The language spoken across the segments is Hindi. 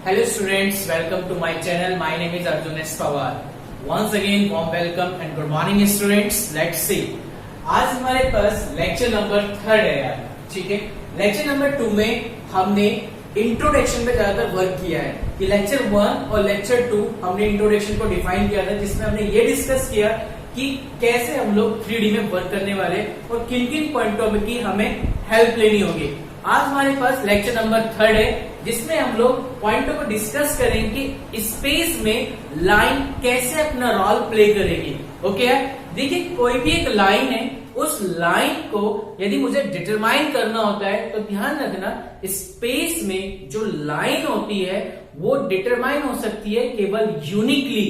Hello students, welcome to my channel. My name is Arjun S. Pawar. Once again, warm welcome and good morning students. Let's see. आज हमारे पास लेक्चर नंबर 3 है यार, ठीक है। लेक्चर नंबर 2 में हमने इंट्रोडक्शन पे ज्यादातर वर्क किया है कि लेक्चर 1 और लेक्चर 2 हमने इंट्रोडक्शन को डिफाइन किया था, जिसमें हमने ये डिस्कस किया कि कैसे हम लोग 3D में वर्क करने वाले और किन किन पॉइंटों में की हमें हेल्प लेनी होगी। आज हमारे पास लेक्चर नंबर 3 है, जिसमें हम लोग पॉइंटों को डिस्कस करेंगे कि स्पेस में लाइन कैसे अपना रोल प्ले करेगी। ओके यार, देखिए कोई भी एक लाइन है, उस लाइन को यदि मुझे डिटरमाइन करना होता है तो ध्यान रखना स्पेस में जो लाइन होती है वो डिटरमाइन हो सकती है केवल यूनिकली,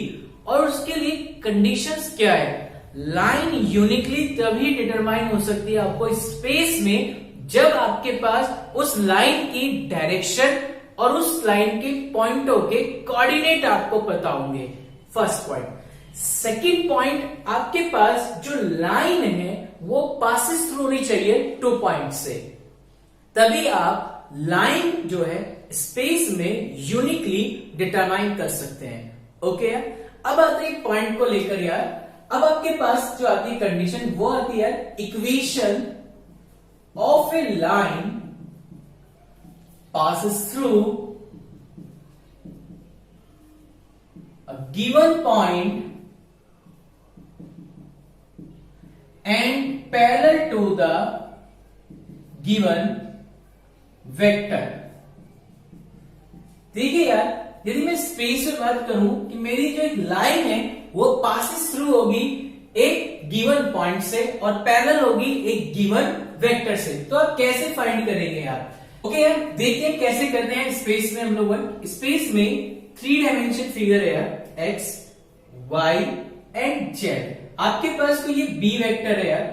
और उसके लिए कंडीशंस क्या है। लाइन यूनिकली तभी डिटरमाइन हो सकती है आपको स्पेस में जब आपके पास उस लाइन की डायरेक्शन और उस लाइन के पॉइंटों के कोऑर्डिनेट आपको पता होंगे। First point. सेकंड पॉइंट, आपके पास जो लाइन है वो पासिस थ्रू होनी चाहिए 2 पॉइंट से, तभी आप लाइन जो है स्पेस में यूनिकली डिटरमाइन कर सकते हैं। ओके यार, अब आते हैं पॉइंट को लेकर यार। अब आपके पास जो आती है कंडीशन वो आती है equation of a line passes through a given point and parallel to the given vector। देखिए यार, यदि मैं स्पेस में बात करूं कि मेरी जो एक लाइन है वो पासिस थ्रू होगी एक गिवन पॉइंट से और पैरेलल होगी एक गिवन वेक्टर से, तो आप कैसे फाइंड करेंगे यार। ओके यार, देखिए कैसे करते हैं। स्पेस में हम लोग स्पेस में 3 डायमेंशन फिगर है यार, एक्स वाई एंड जेड। आपके पास कोई ये बी वेक्टर है यार,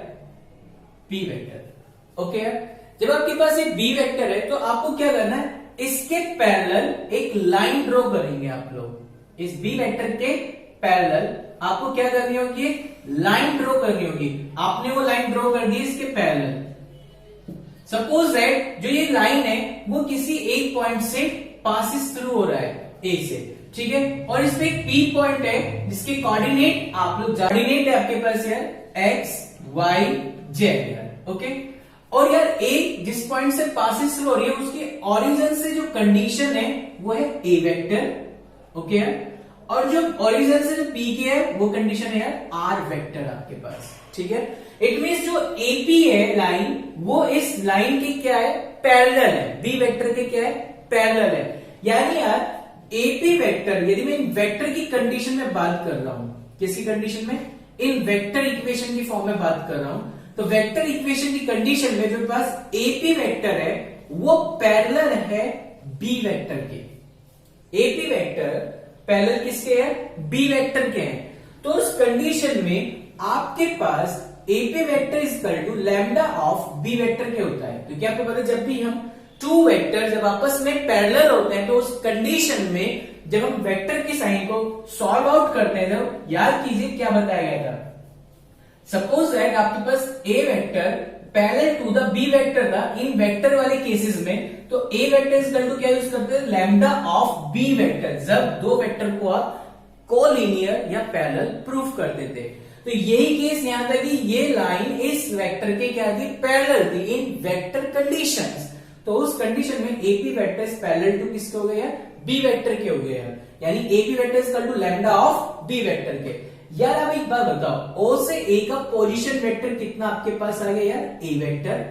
बी वेक्टर। ओके यार, जब आपके पास ये बी वेक्टर है तो आपको क्या करना है, इसके पैरेलल एक लाइन ड्रॉ करेंगे आप लोग। इस बी वेक्टर के पैरेलल आपको क्या करनी होगी, लाइन ड्रॉ करनी होगी। आपने वो लाइन ड्रॉ कर दी इसके पैरेलल। सपोज दैट जो ये लाइन है वो किसी एक पॉइंट से पासिस थ्रू हो रहा है ए से, ठीक है, और इसमें एक पी पॉइंट है जिसके कोऑर्डिनेट आप लोग कोऑर्डिनेट है आपके पास यार एक्स वाई जेड यार। ओके, और यार ए जिस पॉइंट से पासिस थ्रू हो रही है उसके ओरिजिन से जो कंडीशन है वो है ए वेक्टर। ओके यार, और जो ओरिजिन से जो पी की है वो कंडीशन है यार आर वेक्टर आपके पास, ठीक है। इट मींस जो एपी है लाइन वो इस लाइन की क्या है, पैरेलल है, बी वेक्टर के क्या है, पैरेलल है। यानी यार एपी वेक्टर, यदि मैं इन वेक्टर की कंडीशन में बात कर रहा हूं, किसकी कंडीशन में, इन वेक्टर इक्वेशन की फॉर्म में बात कर रहा हूं, तो वेक्टर इक्वेशन की कंडीशन में जो पास एपी वेक्टर है वो पैरेलल है बी वेक्टर के। एपी वेक्टर पैरेलल किसके है, बी वेक्टर के हैं। तो उस कंडीशन में आपके पास AP vector is equal to lambda of B vector के होता है, क्योंकि आपको पता है जब भी हम 2 वेक्टर जब आपस में पैरेलल होते हैं तो उस कंडीशन में जब हम वेक्टर की साइन को सॉल्व आउट करते हैं तो याद कीजिए क्या बताया गया था। सपोज दैट आपके पास a vector parallel to the B vector था। इन वेक्टर वाले केसेस में तो a vector is equal to क्या यूज करते हैं, लैम्डा ऑफ बी वेक्टर, जब 2 वेक्टर को आप कोलिनियर या पैरेलल प्रूफ करते थे। तो यही केस यहां था कि ये लाइन इस वेक्टर के क्या थी, पैरेलल थी इन वेक्टर कंडीशंस। तो उस कंडीशन में एपी वेक्टर पैरेलल टू किसके हो गए, बी वेक्टर के हो गए, यानी AP vector is equal to lambda of B vector के। यार आप एक बात बताओ, ओ से ए का पोजीशन वेक्टर कितना आपके पास आ गया यार, ए वेक्टर,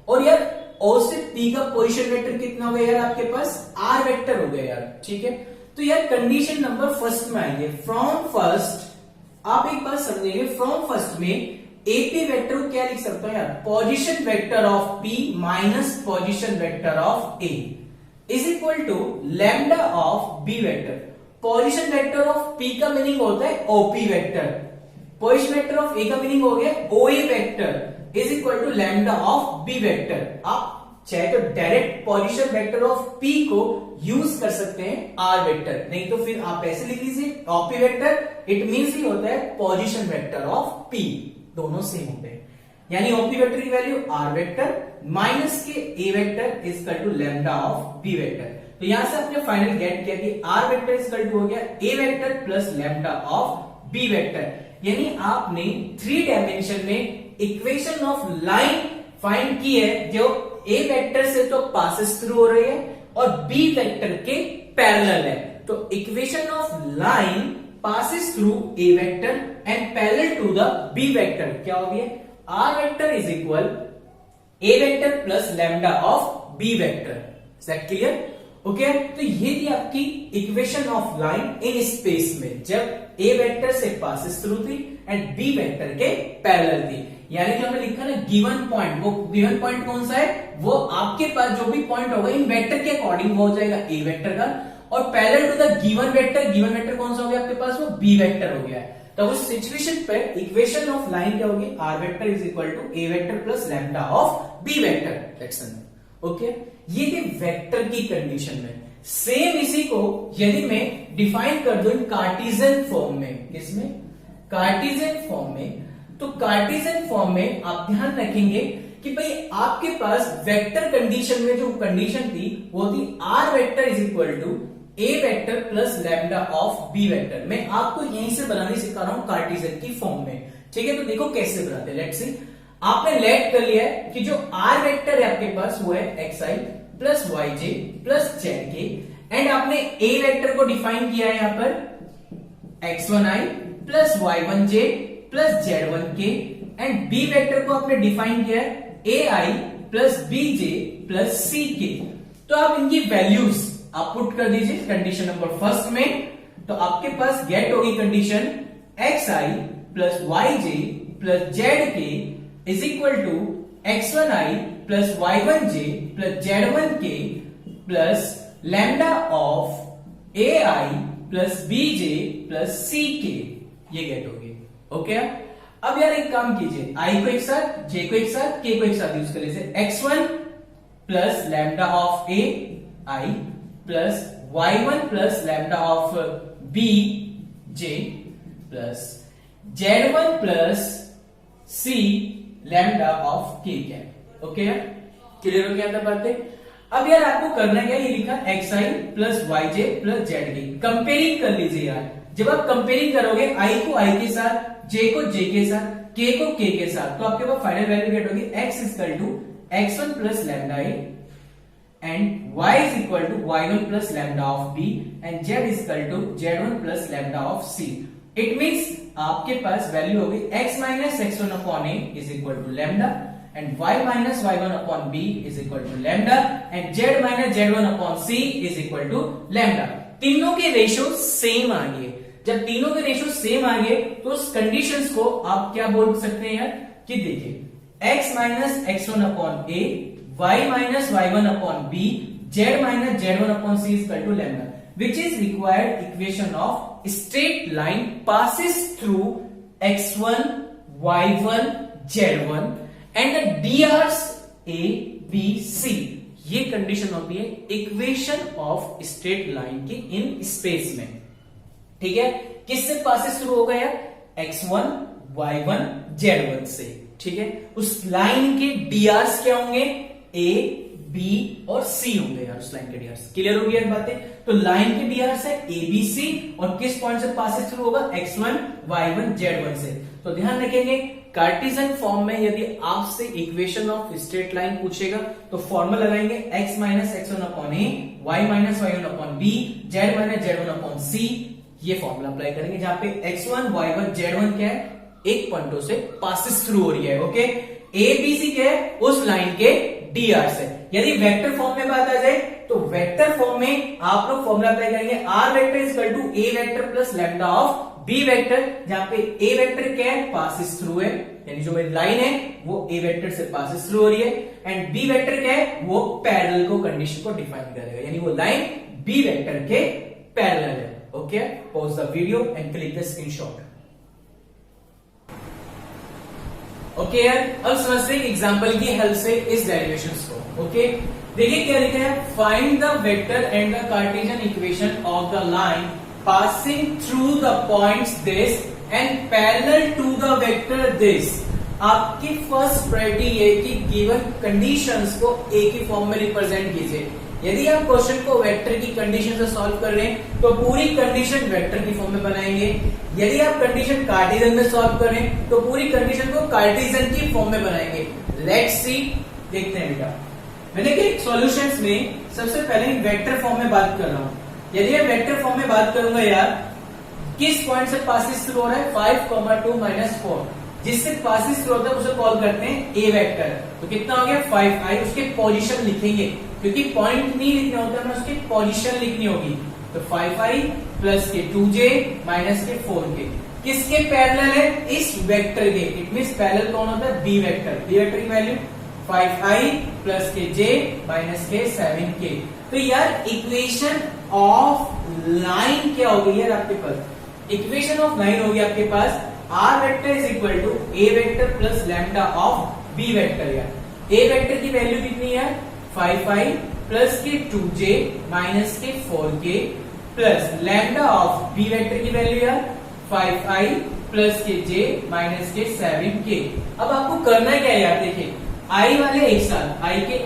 और यार ओ से पी का पोजीशन वेक्टर कितना हो गया यार आपके पास, आर वेक्टर हो गया यार, ठीक है। तो यार कंडीशन नंबर फर्स्ट में आएंगे। फ्रॉम फर्स्ट आप एक बात समझेंगे, फ्रॉम फर्स्ट में एपी वेक्टर को क्या लिख सकते हैं यार, position vector of P minus position vector of A is equal to lambda of B vector. Position vector of p का मीनिंग होता है OP vector, position vector of a का मीनिंग हो गया OA vector is equal to lambda of B vector. आप चाहे तो direct position vector of p को यूज कर सकते हैं आर वेक्टर, नहीं तो फिर आप ऐसे लिख लीजिए ओपी वेक्टर, इट मींस ही होता है पोजीशन वेक्टर ऑफ पी, दोनों सेम होते हैं। यानी ओपी वेक्टर की वैल्यू आर वेक्टर माइनस के ए vector is equal to lambda of B vector. तो यहां से आपने फाइनल गेट किया कि r vector is equal to हो गया ए vector plus lambda of B vector. यानी आपने 3 डायमेंशन में इक्वेशन ऑफ लाइन फाइंड की है जो ए वेक्टर से तो पासेस थ्रू हो रही है और बी वेक्टर के पैरेलल है। तो equation of line passes through A vector and parallel to the B vector क्या हो गया, R vector is equal A vector plus lambda of B vector. Is that clear? Okay, तो ये थी आपकी equation of line in space में जब ए वेक्टर से पासेस थ्रू थी एंड बी वेक्टर के पैरेलल थी। यानी जो हमने लिखा ना गिवन पॉइंट, वो गिवन पॉइंट कौन सा है, वो आपके पास जो भी पॉइंट होगा इन वेक्टर के अकॉर्डिंग वो हो जाएगा ए वेक्टर का, और parallel to the given vector कौन सा हो गया आपके पास, वो बी वेक्टर हो गया है। तो उस सिचुएशन पे इक्वेशन ऑफ लाइन क्या होगी, R vector is equal to A vector plus lambda of B vector section में। ओके, ये थी वेक्टर की कंडीशन में। सेम इसी को यदि मैं डिफाइन कर दूं इन कार्टेशियन फॉर्म में, किसमें, कार्टेशियन फॉर्म में, तो कार्टेशियन फॉर्म में आप ध्यान रखेंगे कि भाई आपके पास वेक्टर कंडीशन में जो कंडीशन थी वो थी R vector is equal to A vector plus lambda of B vector. मैं आपको यहीं से बनाने सिखा रहा हूं कार्टेशियन की फॉर्म में, ठीक है। तो देखो कैसे बनाते हैं, लेट्स सी। आपने लेट कर लिया है कि जो आर वेक्टर है आपके पास वो है एक्स आई प्लस वाई जे प्लस जेड के, एंड आपने ए वेक्टर को डिफाइन किया है यहां पर एक्स1 i plus y one j plus z one के, एंड बी वेक्टर को आपने डिफाइन किया है ए आई प्लस बी जे प्लस सी के। तो आप इनकी वैल्यूज आप पुट कर दीजिए कंडीशन नंबर फर्स्ट में, तो आपके पास गेट होगी condition x I plus Y J plus Z k is equal to x one i plus y one j plus z one k plus lambda of A I plus b J plus c k, ये गेट होगी। ओके, अब यार एक काम कीजिए, आई को एक साथ, जे को एक साथ, के को एक साथ यूज कर लीजिए। x1 plus lambda of A I plus y1 plus lambda of B J plus z1 plus C lambda of K cap. Okay यार, क्लियर हो गया था बातें? अब यार आपको करना क्या, ये लिखा एक्स आई प्लस वाई जे प्लस जेड के, कंपेयरिंग कर लीजिए यार। जब आप कंपेयरिंग करोगे आई को आई के साथ, जे को जे के साथ, के को के के साथ, तो आपके पास फाइनल वैल्यू गेट होगी x is equal to x1 plus lambda A and y is equal to y1 plus lambda of b and z is equal to z1 plus lambda of c। It means आपके पास वैल्यू होगी x minus x1 upon a is equal to lambda and y minus y1 upon b is equal to lambda and z minus z1 upon c is equal to lambda. तीनों के रेशियो सेम आ गए। जब तीनों के रेशियो सेम आ गए तो उस कंडीशंस को आप क्या बोल सकते हैं यार, कि देखिए x minus x1 upon a, y minus y1 upon b, z minus z1 upon c is equal to lambda, which is required equation of straight line passes through x1, y1, z1 and the drs a, b, c। ये कंडीशन होती है इक्वेशन ऑफ स्ट्रेट लाइन की इन स्पेस में, ठीक है। किससे पासेस शुरू हो गया, x1, y1, z1 से, ठीक है। उस लाइन के drs क्या होंगे, a, b और c होंगे यार उस लाइन के drs। क्लियर हो गया बातें? तो लाइन के drs है a, b, c और किस पॉइंट से पासेस शुरू होगा, x1, y1, z1 से। तो ध्यान रखेंगे कार्टेशियन फॉर्म में यदि आपसे इक्वेशन ऑफ स्ट्रेट लाइन पूछेगा तो फॉर्मूला लगाएंगे x minus x1 upon a, y minus y1 upon b, z minus z1 upon c। ये फॉर्मूला अप्लाई करेंगे जहां पे x1, y1, z1 क्या है, एक पॉइंटों से पासिस थ्रू हो रही है। ओके, a, b, c क्या है, उस लाइन के dr से। यदि वेक्टर फॉर्म में बात आ जाए तो वेक्टर फॉर्म में आप लोग फॉर्मूला अप्लाई करेंगे r vector is equal to a vector plus lambda of b vector, जहां पे a वेक्टर क्या है, पासिस थ्रू है, यानी जो मेरी लाइन है वो a वेक्टर से पासिस थ्रू हो रही है, एंड b वेक्टर क्या है, वो पैरेलल को कंडीशन को डिफाइन करेगा, यानी वो लाइन b वेक्टर के पैरेलल है। Okay, pause the video and click the screenshot. Okay यार, अब समझते हैं एग्जांपल की हेल्प से इस डेरिवेशंस को। ओके, देखिए क्या लिखा है, find the vector and the Cartesian equation of the line passing through the points this and parallel to the vector this. आपकी फर्स्ट प्रायोरिटी ये कि गिवन कंडीशंस को एक ही फॉर्म में रिप्रेजेंट कीजिए। यदि आप क्वेश्चन को वेक्टर की कंडीशन से सॉल्व कर रहे हैं तो पूरी कंडीशन वेक्टर की फॉर्म में बनाएंगे। यदि आप कंडीशन कार्टेशियन में सॉल्व कर रहे हैं तो पूरी कंडीशन को कार्टेशियन की फॉर्म में बनाएंगे। लेट्स सी, देखते हैं बेटा। मैंने कि सॉल्यूशंस में सबसे पहले वेक्टर फॉर्म में बात कर रहा हूं। यदि मैं वेक्टर फॉर्म में बात करूंगा यार, किस पॉइंट से पासिस थ्रू हो रहा है 5, 2, -4, जिससे पासिस थ्रू होता है उसे कॉल करते हैं ए वेक्टर। तो कितना हो गया 5i, उसके पोजीशन लिखेंगे क्योंकि पॉइंट नहीं लिखना होता, हमें उसकी पोजीशन लिखनी होगी। तो 5i प्लस के 2j माइनस के 4k किसके पैरेलल है? इस वेक्टर के। इट मींस पैरेलल कौन होता है? B vector. बी वेक्टर की वैल्यू 5i प्लस के j माइनस के 7k। तो यार इक्वेशन ऑफ लाइन क्या हो गई यार आपके पास? इक्वेशन ऑफ लाइन होगी आपके पास r vector is equal to a vector plus lambda of b vector. यार a वेक्टर की वैल्यू कितनी है? 5i प्लस के 2j माइनस के 4k plus lambda of b vector की वैल्यू है 5i प्लस के j माइनस के 7k। अब आपको करना क्या है यार, देखिए i वाले एक साथ, i के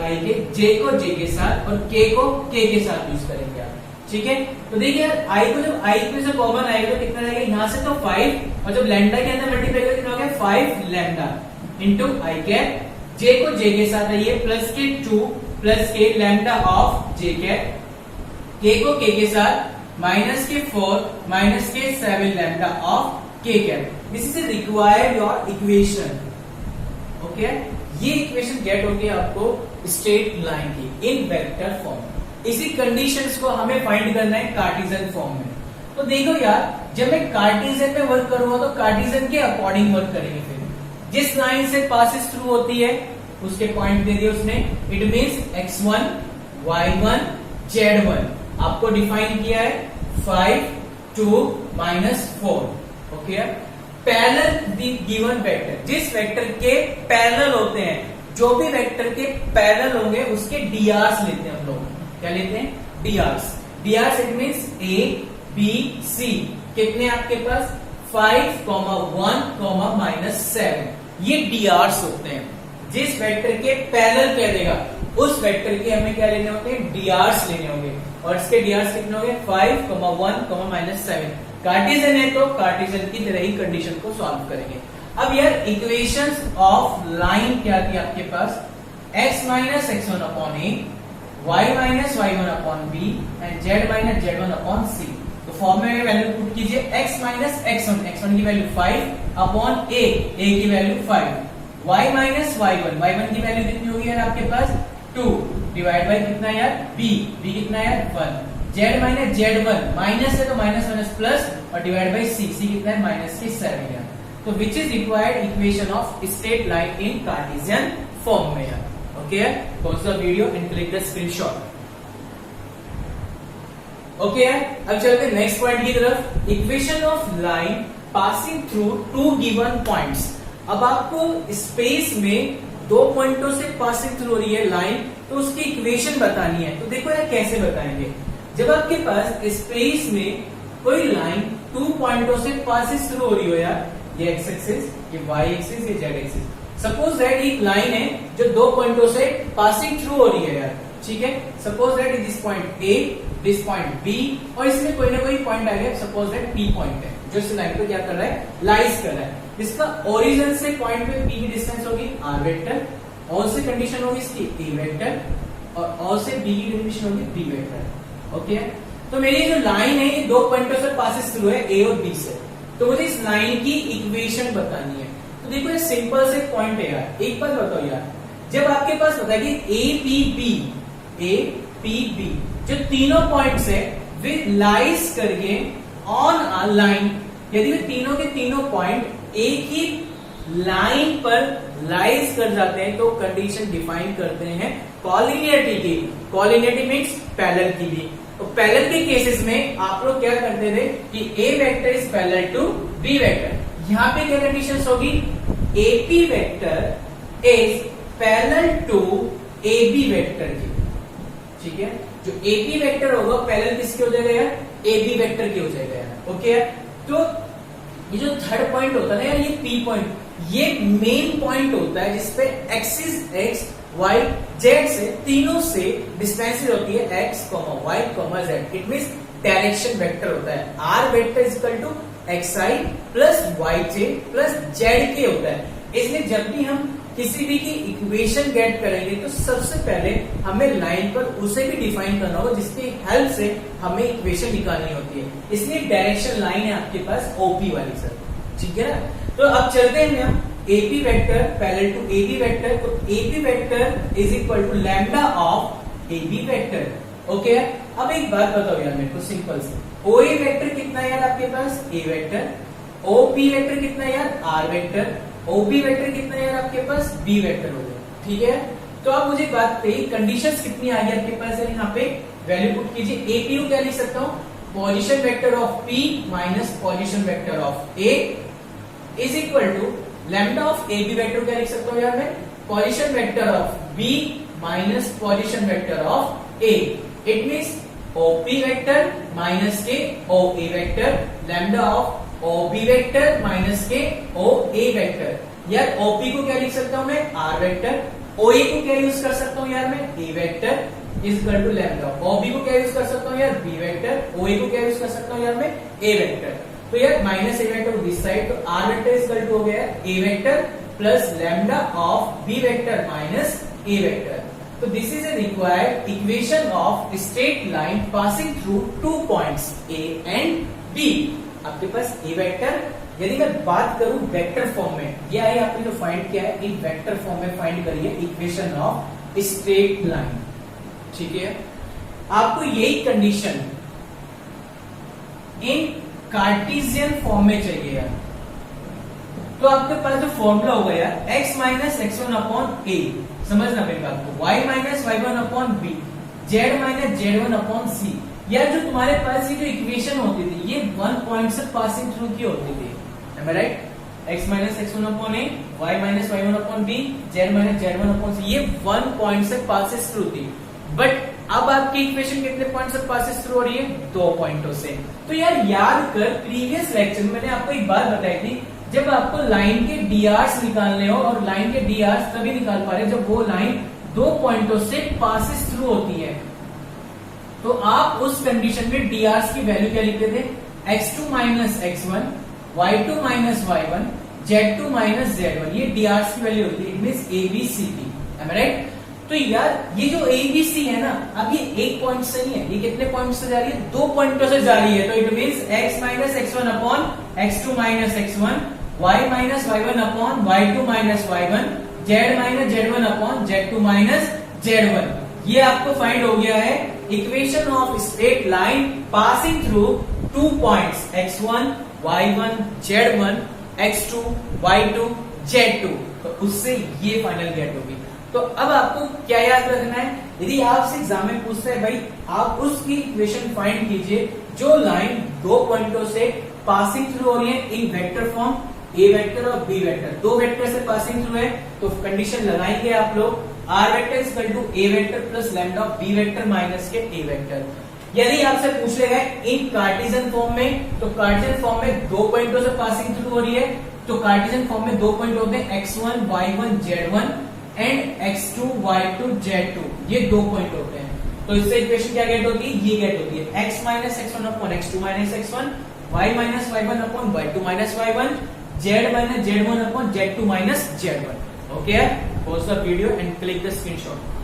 j को j के साथ और k को k के साथ यूज करेंगे आप। ठीक है, तो देखिए यार i को जब i में से कॉमन आएगा तो कितना रहेगा? यहां से तो 5 और जब लैम्डा के अंदर मल्टीप्लाई करेंगे कितना हो गया? 5 lambda into i cap, j को j के साथ आइए प्लस के 2 प्लस के lambda of j cap, k को k के साथ माइनस के 4 माइनस के 7 lambda of k cap. This is required your equation. Okay, ये इक्वेशन गेट होगी आपको स्ट्रेट लाइन की इन वेक्टर फॉर्म। इसी कंडीशंस को हमें फाइंड करना है कार्टेशियन फॉर्म में। तो देखो यार, जब मैं कार्टेशियन में वर्क करूंगा तो कार्टेशियन के अकॉर्डिंग वर्क करेंगे। फिर जिस लाइन से पासिस थ्रू होती है उसके पॉइंट दे दिए उसने। It means x1, y1, z1 आपको डिफाइन किया है 5, 2, -4। Okay, parallel the given vector, जिस वेक्टर के पैरेलल होते हैं, जो भी वेक्टर के पैरेलल होंगे उसके डीआरस लेते हैं हम लोग। क्या लेते हैं? डीआरस। डीआरस it means a, b, c। कितने आपके पास? 5, 1, -7। ये डीआरस होते हैं। जिस वेक्टर के पैरेलल कह देगा उस वेक्टर के हमें क्या लेने होते हैं? डीआरस लेने होंगे। और इसके डीआरस कितने होंगे? 5, 1, -7। कार्टेशियन है तो कार्टेशियन की तरह ही कंडीशन को सॉल्व करेंगे। अब यार इक्वेशंस ऑफ लाइन क्या थी आपके पास? x minus x1 upon a, y minus y1 upon b and z minus z1 upon c। तो फॉर्म में वैल्यू पुट कीजिए x माइनस x1 की वैल्यू 5 अपॉन a की वैल्यू 5, y माइनस y1 की वैल्यू कितनी होगी यार आपके पास? 2 डिवाइड बाय कितना यार? b कितना यार? 1, z माइनस z1 माइनस है तो माइनस प्लस और डिवाइड बाय c कितना है? माइनस के 7 यार। तो विच is required equation of straight line in Cartesian form में यार। Okay, pause the video and click the screenshot. Okay यार, अब चलते हैं नेक्स्ट पॉइंट की तरफ। Equation of line passing through 2 given points. अब आपको स्पेस में 2 पॉइंटों से पासिंग थ्रू हो रही है लाइन, तो उसकी इक्वेशन बतानी है। तो देखो यार कैसे बताएंगे। जब आपके पास स्पेस में कोई लाइन 2 पॉइंटों से पासिंग थ्रू हो रही हो यार, ये एक्स एक्सिस, ये वाई एक्सिस, ये जेड एक्सिस। सपोज दैट एक लाइन है जो 2 पॉइंटों से पासिंग थ्रू हो रही है यार। ठीक है, suppose that this point A, this point B, और इसमें कोई ना कोई पॉइंट आ गया। सपोज दैट पी पॉइंट है जो इस लाइन को क्या कर रहा है? लाइज कर रहा है। इसका ओरिजिन से पॉइंट पे पी की डिस्टेंस होगी आर वेक्टर, और से कंडीशन होगी इसकी ए वेक्टर, और से बी की कंडीशन होगी बी वेक्टर। ओके, तो मेरी जो लाइन है ये 2 पॉइंटों से पासिस थ्रू है ए और बी से। तो मुझे इस लाइन की इक्वेशन बतानी है। तो देखो ये सिंपल से पॉइंट है यार। एक बात बताओ यार, जब आपके पास होता है कि ए पी बी जो तीनों पॉइंट्स है वे लाइज करके ऑन अ लाइन, यदि वे तीनों के तीनों पॉइंट एक ही लाइन पर लाइज कर जाते हैं तो कंडीशन डिफाइन करते हैं कॉलिनियरिटी की। कॉलिनियरिटी मींस पैरेलल की भी। तो पैरेलल के केसेस में आप लोग क्या करते थे कि a vector is parallel to b vector. यहाँ पे क्या कंडीशन होगी? AP vector is parallel to AB vector की। ठीक है, जो एपी वेक्टर होगा पैरेलल किसके हो जाएगा यार? एबी वेक्टर की हो जाएगा यार। ओके, तो ये जो थर्ड पॉइंट होता है ना यार, ये पी पॉइंट, ये मेन पॉइंट होता है जिसपे एक्सिस एक्स वाई जेड से तीनों से डिस्टेंस होती है X Y Z. It means direction vector होता है। R vector is equal to X I plus Y J plus Z K होता है। इसलिए जब भी हम किसी भी की इक्वेशन गेट करेंगे तो सबसे पहले हमें लाइन पर उसे भी डिफाइन करना होगा जिसकी हेल्प से हमें इक्वेशन निकालनी होती है। इसलिए डायरेक्शन लाइन है आपके पास ओपी वाली सर, ठीक है ना। तो अब चलते हैं हम AP vector parallel to AB vector. तो AP vector is equal to lambda of AB vector. Okay, अब एक बात बताओ यार मेरे को सिंपल से, ओए वेक्टर कितना है यार आपके पास ए वेक्टर, ओपी वेक्टर कितना है यार आर वेक्टर, ओबी वेक्टर कितना है यार आपके पास बी वेक्टर हो गया, ठीक है। तो आप मुझे बात बताइए कंडीशंस कितनी आ गई आपके पास है, यहाँ पे वैल्यू पुट कीजिए। एपी को क्या लिख सकता हूँ, position vector of P minus position vector of A is equal to lambda of A B vector क्या लिख सकता हूँ यार मैं, position vector of B minus position vector of A. It means OP vector minus के O A vector lambda of OB vector minus के ओ ए वेक्टर। यार ओपी को क्या लिख सकता हूं मैं आर वेक्टर, ओए को क्या यूज कर सकता हूं यार मैं A vector is equal to lambda, OB को क्या यूज कर सकता हूं यार बी वेक्टर, ओए को क्या यूज कर सकता हूं यार मैं ए वेक्टर। तो यार minus A vector this side, तो R vector is equal to हो गया ए vector plus lambda of B vector minus A vector. तो this is a required equation of straight line passing through two points A and B. आपके पास ए वेक्टर, यदि मैं बात करूं वेक्टर फॉर्म में, यह है आपने जो फाइंड किया है इन वेक्टर फॉर्म में फाइंड करिए इक्वेशन ऑफ स्ट्रेट लाइन, ठीक है। आपको यही कंडीशन इन कार्टेशियन फॉर्म में चाहिए यार। तो आपके पास जो फॉर्मूला होगा यार x माइनस x1 अपॉन ए, समझना मेरी बात को, y minus y1 upon B, z minus z1 upon C. यार जो तुम्हारे पास ये जो इक्वेशन होती थी ये वन पॉइंट से पासिंग थ्रू की होती थी, am I right? x minus x1 upon A, y minus y1 upon B, z minus z1 upon C, ये वन पॉइंट से पासिस थ्रू थी। बट अब आपकी इक्वेशन कितने पॉइंट से पासिस थ्रू हो रही है, 2 पॉइंटों से। तो यार याद कर प्रीवियस लेक्चर में मैंने आपको एक बात बताई थी, जब आपको लाइन के डीआर्स निकालने हो, और लाइन के डीआर्स तभी निकाल पा रहे जब वो लाइन 2 पॉइंटों से पासिस थ्रू होती है। तो आप उस कंडीशन में डीआर्स की वैल्यू क्या लिखते थे, x2 minus x1, y2 minus y1, z2 minus z1, ये डीआर्स की वैल्यू होती है। It means ABCD, am I right? तो यार ये जो एबीसी है ना, अब ये एक पॉइंट से नहीं है, ये कितने पॉइंट से जा रही है, 2 पॉइंटों से जा रही है। तो it means x minus x1 upon x2 minus x1, y minus y1 upon y2 minus y1, z minus z1 upon z2 minus z1। ये आपको फाइंड हो गया है equation of straight line passing through 2 points x1 y1 z1, x2 y2 z2। तो उससे ये फाइनल गेट होगी। तो अब आपको क्या याद रखना है, यदि आपसे एग्जाम में पूछते हैं भाई आप उसकी इक्वेशन फाइंड कीजिए जो लाइन 2 पॉइंटों से पासिंग थ्रू हो रही है in vector form A vector और बी वेक्टर, 2 वेक्टर से पासिंग थ्रू है। तो कंडीशन लगाएंगे आप लोग R vector is equal to A vector plus lambda of B vector minus के ए वेक्टर। यदि आपसे पूछ लेगा इन कार्टेशियन फॉर्म में, तो कार्टेशियन फॉर्म में 2 पॉइंटों से पासिंग थ्रू हो रही है, तो कार्टेशियन फॉर्म में 2 पॉइंट होते हैं x1 y1 z1 and x2 y2 z2, ये 2 पॉइंट होते हैं। तो इससे इक्वेशन क्या गेट होती है, ये गेट होती है x minus x1 upon x2 minus x1, y minus y1 upon y2 minus y1, z minus z1 upon z2 minus z1। Okay, pause the video and click the screenshot.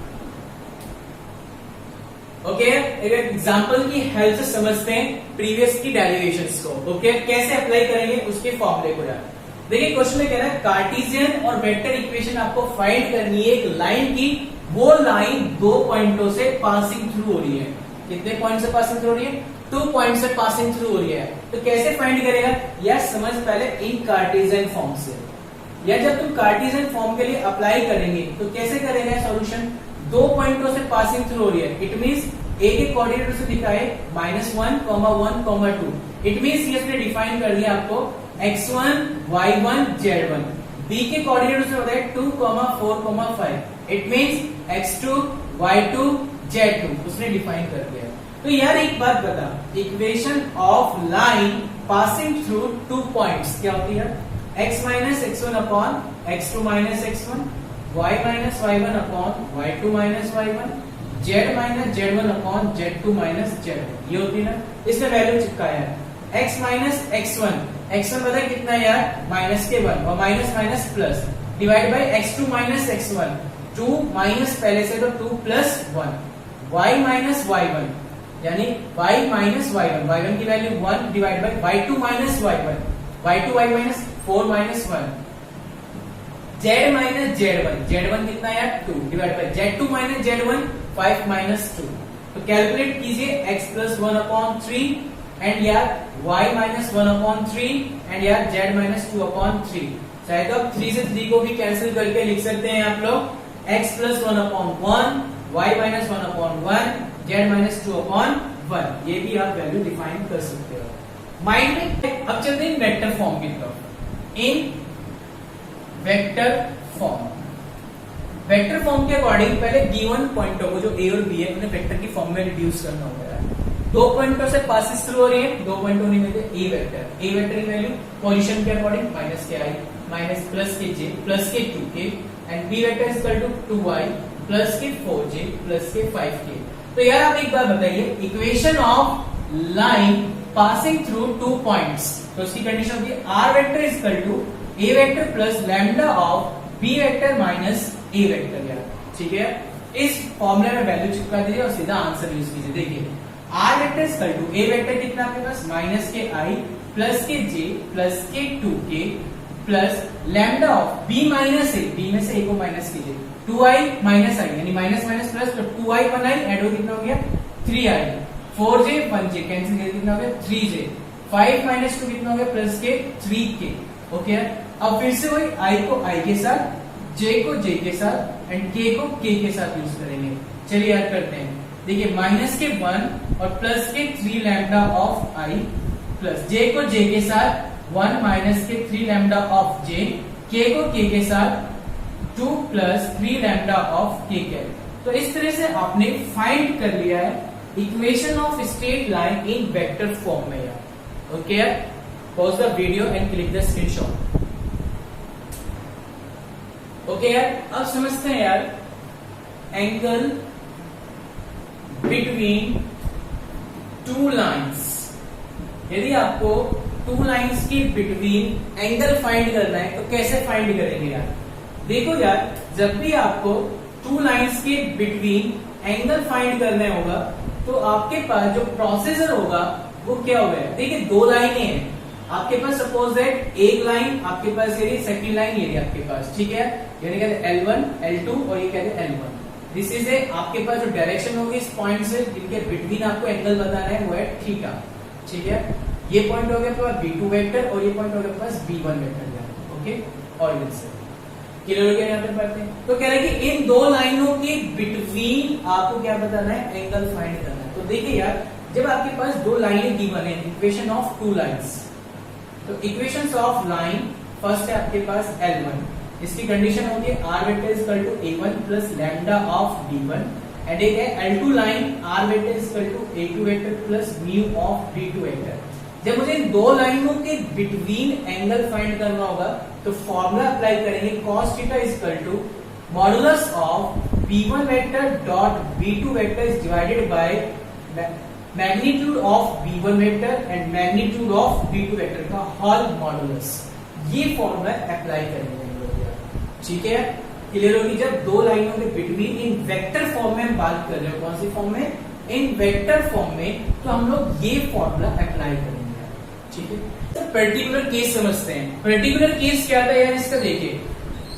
Okay, एक एग्जांपल की हेल्प से समझते हैं प्रीवियस की डेरिवेशंस को। ओके, कैसे अप्लाई करेंगे उसके फॉर्मूले को। यार देखिए क्वेश्चन में कह रहा है कार्टेशियन और वेक्टर इक्वेशन आपको फाइंड करनी है एक लाइन की, वो लाइन 2 पॉइंटों से पासिंग थ्रू हो रही है। कितने पॉइंट से पासिंग थ्रू हो रही है, 2 पॉइंट से पासिंग थ्रू हो रही है। तो कैसे फाइंड करेगा, या समझ पहले इन कार्टेशियन फॉर्म से, या जब तुम कार्टेशियन फॉर्म के लिए अप्लाई करेंगे तो कैसे करेगा सॉल्यूशन, 2 पॉइंटों से पासिंग थ्रू हो रही है। इट मींस ए के कोऑर्डिनेट से दिखाए -1, 1, 2। इट मींस ये इसने डिफाइन कर दिया आपको x1 y1 z1। बी के कोऑर्डिनेट से होता है 2, 4, 5। It means x2 y2 z2, उसने डिफाइन कर दिया। तो यार एक बात बता, equation of line passing through 2 points क्या होती है, x minus x1 upon x2 minus x1, y minus y1 upon y2 minus y1, z minus z1 upon z2 minus z1। ये होती है ना, इसमें वैल्यू चिपकाया है। x माइनस x1 पता है कितना है यार, माइनस के 1 और minus minus plus divide by x2 minus x1, 2 minus पहले से तो 2 प्लस 1, y माइनस y1 यानी y माइनस y1 की value 1 divide by y2 minus y1, y2 y minus 4 minus 1, z minus z1 कितना है यार 2 divide by z2 minus z1 5 minus 2। तो कैलकुलेट कीजिए x प्लस 1 अपॉन 3 एंड यार y माइनस 1 अपॉन 3 एंड यार z माइनस 2 अपॉन 3। चाहे तो आप 3 से 3 को भी कैंसिल करके लिख सकते हैं आप लोग, x plus 1 upon 1, y minus 1 upon 1, z minus 2 upon 1। ये भी आप वैल्यू डिफाइन कर सकते हो माइंड में। अब चलते हैं वेक्टर फॉर्म की तरफ। इन वेक्टर फॉर्म, वेक्टर फॉर्म के अकॉर्डिंग पहले गिवन पॉइंटों को जो a और b है उन्हें वेक्टर की फॉर्म में रिड्यूस करना होगा। दो पॉइंटों से पासिस थ्रू हो रही है, दो पॉइंटों नहीं मिलते, a वेक्टर की वैल्यू पोजीशन के अकॉर्डिंग माइनस के i माइनस प्लस के j प्लस के 2k and b vector is equal to 2i plus के 4j प्लस के 5k। तो यार आप एक बार बताइए, equation of line passing through 2 points, तो उसकी कंडीशन होती है r vector is equal to a vector plus lambda of b vector minus a vector. यार ठीक है, इस फॉर्मूले में वैल्यू चिपका दीजिए और सीधा आंसर यूज कीजिए। देखिए r vector is equal to a vector कितना आपके पास माइनस के i प्लस के j प्लस के 2k plus lambda of b minus a, b में से a को माइनस कीजिए, 2i माइनस i यानी माइनस माइनस प्लस, तो 2i 1i ऐड हो कितना हो गया 3i, 4j 1j कैंसिल करके कितना हो गया 3j, 5 माइनस 2 कितना हो गया प्लस के 3k। ओके, अब फिर से वही i को i के साथ, j को j के साथ एंड k को k के साथ यूज करेंगे। चलिए याद करते हैं। देखिए माइनस के 1 और प्लस के 3 lambda of i plus j को j के साथ 1 माइनस के 3 लैम्डा ऑफ j, k को k के साथ 2 plus 3 lambda of k cap. तो इस तरह से आपने फाइंड कर लिया है equation of straight line in vector form में। यार ओके यार, pause the video and click the screenshot. Okay यार, अब समझते हैं यार एंगल बिटवीन टू लाइंस। यदि आपको टू लाइंस की बिटवीन एंगल फाइंड करना है तो कैसे फाइंड करेंगे यार? देखो यार, जब भी आपको टू लाइंस के बिटवीन एंगल फाइंड करना होगा तो आपके पास जो प्रोसीजर होगा वो क्या होगा? देखिए दो लाइनें हैं आपके पास, सपोज दैट एक लाइन आपके पास ये सेकंड लाइन ये आपके पास, ठीक है, यानी कहते हैं L1 L2 और ये कहते हैं L1। दिस इज ए आपके पास जो डायरेक्शन होगी इस पॉइंट से जिनके बिटवीन आपको एंगल बताना है वो है थीटा, ठीक है। ये पॉइंट हो गया आपके पास B2 वेक्टर और ये पॉइंट हो गया आपके पास B1 वेक्टर, ओके। और से क्लियर हो गया यहाँ पे बातें? तो कह रहे हैं कि इन दो लाइनों के बिटवीन आपको क्या बताना है? एंगल फाइंड करना है। तो देखिए यार, जब आपके पास दो लाइनें गिवन है, इक्वेशन ऑफ टू लाइंस, तो इक्वेशंस ऑफ लाइन फर्स्ट है आपके पास L1, इसकी कंडीशन होगी r vector is equal to a1 plus lambda of b1 and एक है L2 line r vector is equal to a2 vector plus mu of b2 vector. जब मुझे इन दो लाइनों के बिटवीन एंगल फाइंड करना होगा तो फॉर्मूला अप्लाई करेंगे cos theta is equal to modulus of b1 vector dot b2 vector is divided by magnitude of b1 vector and magnitude of b2 vector का होल मॉडुलस। ये फॉर्मूला अप्लाई करेंगे, ठीक है। क्लियर होगी? जब दो लाइनों के बिटवीन इन वेक्टर फॉर्म में हम बात कर रहे हो, कौन सी फॉर्म में? इन वेक्टर फॉर्म में, तो हम लोग ये फॉर्मूला अप्लाई करेंगे, ठीक है। तो पर्टिकुलर केस समझते हैं। पर्टिकुलर केस क्या था यार इसका? देखिए,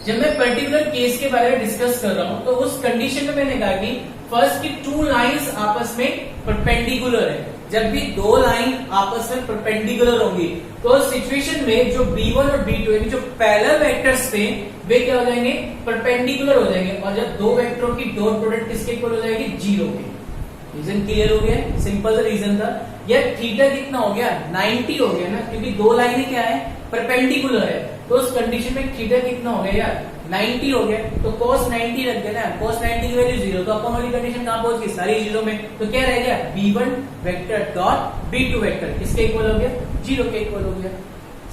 जब मैं पर्टिकुलर केस के बारे में डिस्कस कर रहा हूं तो उस कंडीशन में मैंने कहा कि फर्स्ट की टू लाइंस आपस में परपेंडिकुलर है। जब भी दो लाइन आपस में परपेंडिकुलर होंगी तो सिचुएशन में जो B1 और B2 जो पैरेलल वेक्टर्स थे वे क्या हो जाएंगे? परपेंडिकुलर हो जाएंगे। और जब दो वेक्टरों की डॉट प्रोडक्ट किसके इक्वल हो जाएगी? 0 के। रीजन क्लियर हो गया? सिंपल सा रीजन था। यार थीटा कितना हो गया? 90 हो गया ना, क्योंकि दो लाइनें क्या है? परपेंडिकुलर है। तो उस कंडीशन में थीटा कितना हो गया यार? 90 हो गया। तो cos 90 रख देना, cos 90 की वैल्यू 0, तो अपन वाली कंडीशन कहां पहुंच गई? सारी 0 में। तो क्या रह गया? B1 vector dot B2 vector किसके इक्वल हो गया? 0 के इक्वल हो गया।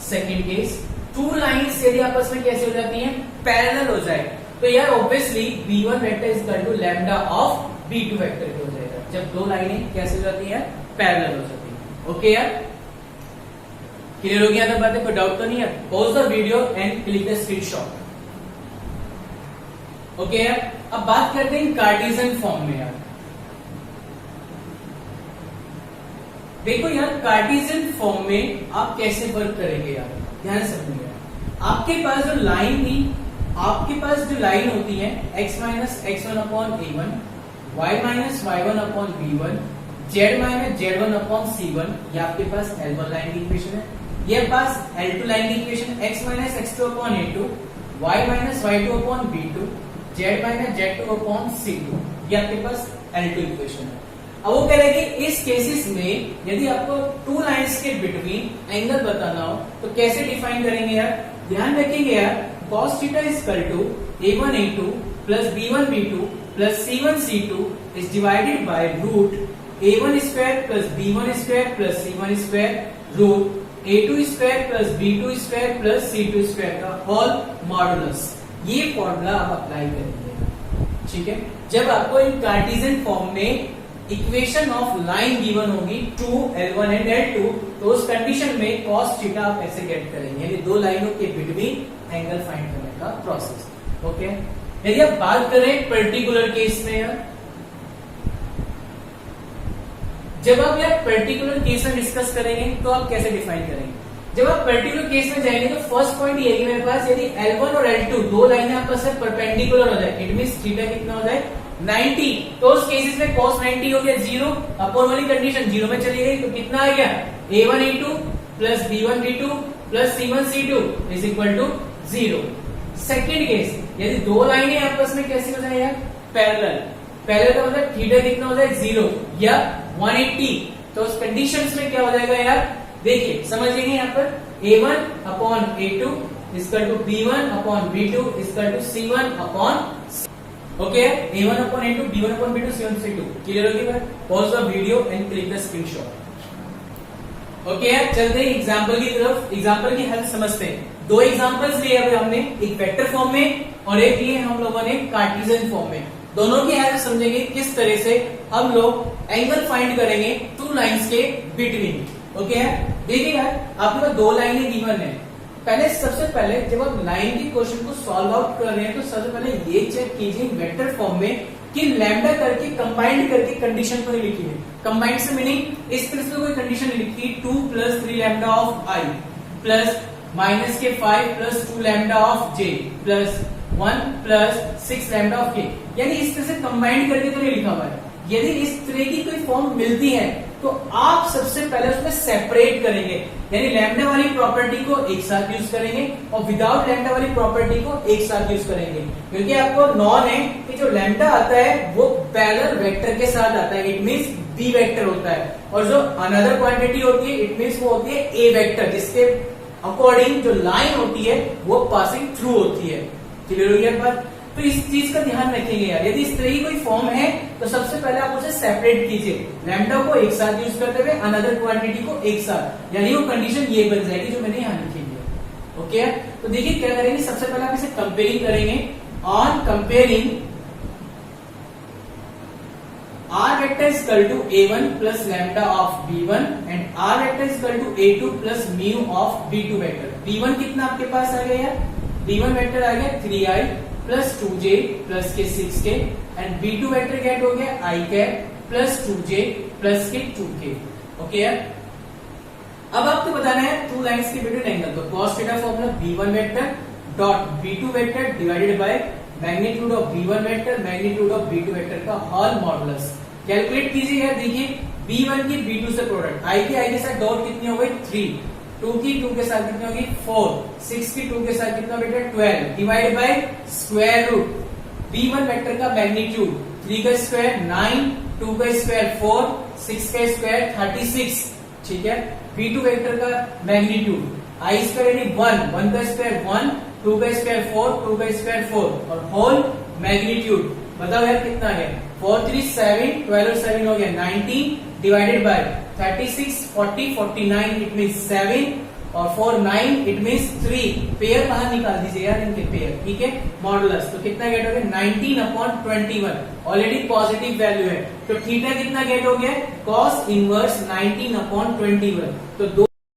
सेकंड केस, टू लाइंस यदि आपस में कैसे हो जाती हैं, पैरेलल हो जाए, तो यार obviously B1 vector is equal to lambda of B2 vector हो जाएगा, जब दो लाइनें कैसे हो जाती हैं, पैरेलल हो जाती है। ओके यार, क्लियर हो गया ना बातें, कोई डाउट तो नहीं है? Pause the video and click the screenshot. Okay यार, अब बात करते हैं कार्टेशियन फॉर्म में। यार देखो यार, कार्टेशियन फॉर्म में आप कैसे वर्क करेंगे यार, ध्यान से समझिएगा। आपके पास जो लाइन थी, आपके पास जो लाइन होती है x minus x1 upon a1, y minus y1 upon b1, z minus z1 upon c1, ये आपके पास L1 लाइन की इक्वेशन है। ये पास L2 लाइन की equation x minus x2 upon a2, y minus y2 upon b2, z minus z2 upon c2, ये आपके पास L2 इक्वेशन है। अब वो कह रहे हैं कि इस केसेस में यदि आपको टू लाइंस के बिटवीन एंगल बताना हो तो कैसे डिफाइन करेंगे यार, ध्यान रखेंगे यार, cos theta is equal to a1 a2 plus b1 b2 plus c1 c2 is divided by root a1 square plus b1 square plus c1 square root a2 square plus b2 square plus c2 square का होल मॉडुलस। ये फॉर्मूला आप अप्लाई करेंगे, ठीक है। जब आपको इन कार्टेशियन फॉर्म में इक्वेशन ऑफ लाइन गिवन होगी 2L1 एंड L2, तो उस कंडीशन में cos थीटा आप ऐसे गेट करेंगे, यानी दो लाइनों के बिटवीन एंगल फाइंड करने का प्रोसेस। ओके, यदि आप बात करें पर्टिकुलर केस में, यार जब आप यार पर्टिकुलर केस में डिस्कस करेंगे तो आप कैसे डिफाइन करेंगे। जब आप पर्टिकुलर केस में जाएंगे तो फर्स्ट पॉइंट ये है कि मेरे पास यदि L1 और L2 दो लाइनें आपस में परपेंडिकुलर हो जाए, इट मींस थीटा कितना हो जाए 90, तो उस केसेस में cos 90 हो गया 0, अपोन वाली कंडीशन 0 में चली गई, तो कितना आ गया a1 a2 plus b1 b2 plus c1 c2 is equal to 0। Second case, यदि दो लाइनें आपस में कैसे हो जाए यार, पैरेलल, पैरेलल का मतलब थीटा कितना हो जाए 0 या 180, तो उस कंडीशंस में क्या हो जाएगा यार, देखिए समझिए यहाँ पर a1 upon a2 equal to b1 upon b2 equal to c1 upon, okay, a1 upon a2 b1 upon b2 c1 c2, clear होगी बात? Pause the video and click the screenshot. Okay, चलते हैं एग्जांपल की तरफ, एग्जांपल की हेल्प समझते हैं। दो एग्जांपल्स लिए अभी हमने, एक वेक्टर फॉर्म में और एक लिए हम लोगों ने कार्टेशियन फॉर्म में। दोनों की हेल्प समझेंगे किस तरह से हम लोग एंगल फाइंड करेंगे टू लाइंस के बिटवीन। ओके, देखिए यार, आपके पास दो लाइनें गिवन है। सबसे पहले जब आप लाइन की क्वेश्चन को सॉल्व आउट कर रहे हैं तो सबसे पहले ये चेक कीजिए वेक्टर फॉर्म में कि लैम्डा करके कंबाइंड करके कंडीशन को ही लिखी है। कंबाइंड से मीनिंग इस तरह से कोई कंडीशन लिखी 2 plus 3 lambda of i plus minus के 5 plus 2 lambda of j plus 1 plus 6 lambda of k, यानी इस तरह से कंबाइंड करके तो नहीं लिखा हुआ है। यदि इस तरह की कोई फॉर्म मिलती है तो आप सबसे पहले उसमें सेपरेट करेंगे, यानी लैम्डा वाली प्रॉपर्टी को एक साथ यूज करेंगे और विदाउट लैम्डा वाली प्रॉपर्टी को एक साथ यूज करेंगे, क्योंकि आपको नॉन है कि जो लैम्डा आता है वो पैरेलल वेक्टर के साथ आता है, इट मींस बी वेक्टर होता है, और जो अनदर क्वांटिटी होती है इट मींस वो होती है ए वेक्टर, जिसके अकॉर्डिंग जो लाइन होती है वो पासिंग थ्रू होती है। क्लियर हो गया बात? तो इस चीज का ध्यान रखेंगे यार, यदि इस तरह की कोई फॉर्म है तो सबसे पहले आप उसे सेपरेट कीजिए, लैम्डा को एक साथ यूज करते हुए अनदर क्वांटिटी को एक साथ, यानी वो कंडीशन ये बन जाएगी जो मैंने यहाँ लिखी है। ओके, तो देखिए क्या करेंगे, सबसे पहले आप इसे कंपेयरिंग करेंगे। On comparing r vector is equal to a1 plus lambda of b1 and r vector is equal to a2 plus mu of b2 vector। b1 कितना आपके पास आ गया यार, b1 वेक्टर आ गया 3i प्लस 2j प्लस के 6k and b2 vector gate हो गया i cap plus 2j plus के 2k। ओके यार, अब आपको बताना है टू लाइंस के बिटवीन एंगल, तो cos theta formula b1 vector dot b2 vector divided by magnitude of b1 vector magnitude of b2 vector का होल मॉडुलस। कैलकुलेट कीजिए यार, देखिए b1 की b2 से प्रोडक्ट, i के साथ डॉट कितनी हो गई 3, 2 की 2 के साथ कितनी होगी 4, 6 की 2 के साथ कितना बेटा 12 divide by square root b1 vector का मैग्नीट्यूड 3 का स्क्वायर 9, 2 का स्क्वायर 4, 6 का स्क्वायर 36, ठीक है। b2 वेक्टर का मैग्नीट्यूड i स्क्वायर यानी 1 का स्क्वायर 1, 2 का स्क्वायर 4, 2 का स्क्वायर 4 और होल मैग्नीट्यूड बताओ यार कितना है 4 3 7, 12 और 7 हो गया 19 डिवाइडेड बाय 36, 40, 49 इट मींस 7 और 4 9 इट मीन्स 3 पेयर बाहर निकाल दीजिए यार इनके पेयर, ठीक है, मॉडुलस तो कितना गेट हो गया 19/21 ऑलरेडी पॉजिटिव वैल्यू है तो थीटा कितना गेट हो गया cos इनवर्स 19/21 तो